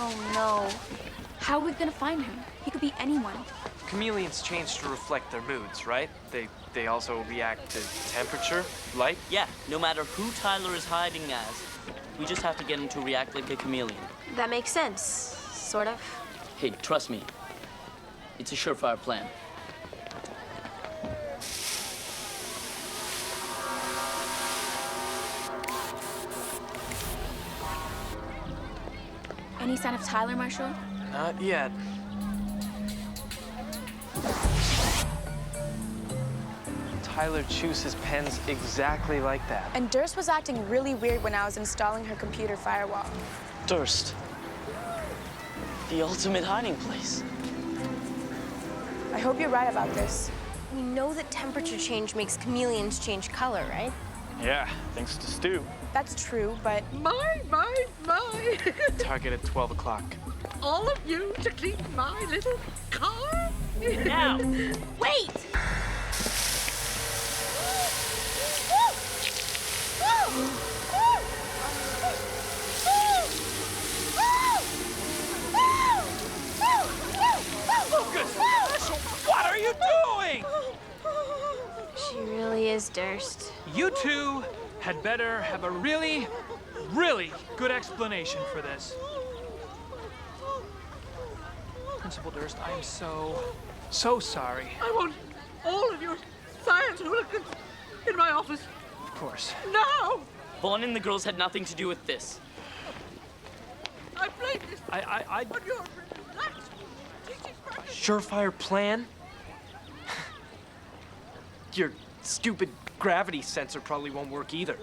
Oh, no. How are we gonna find him? He could be anyone. Chameleons change to reflect their moods, right? They also react to temperature, light. Yeah, no matter who Tyler is hiding as, we just have to get him to react like a chameleon. That makes sense, sort of. Hey, trust me. It's a surefire plan. Any sign of Tyler, Marshall? Not yet. Tyler chews his pens exactly like that. And Durst was acting really weird when I was installing her computer firewall. Durst. The ultimate hiding place. I hope you're right about this. We know that temperature change makes chameleons change color, right? Yeah, thanks to Stu. That's true, but My. Target at 12 o'clock. All of you to clean my little car? Now! Wait! What are you doing? She really is Durst. You two had better have a really, really good explanation for this. Principal Durst, I am so sorry. I want all of your science hooligans in my office Of course. now! Vaughn and the girls had nothing to do with this. I blame this I on your relaxed teaching practice. Surefire plan? Your stupid gravity sensor probably won't work either.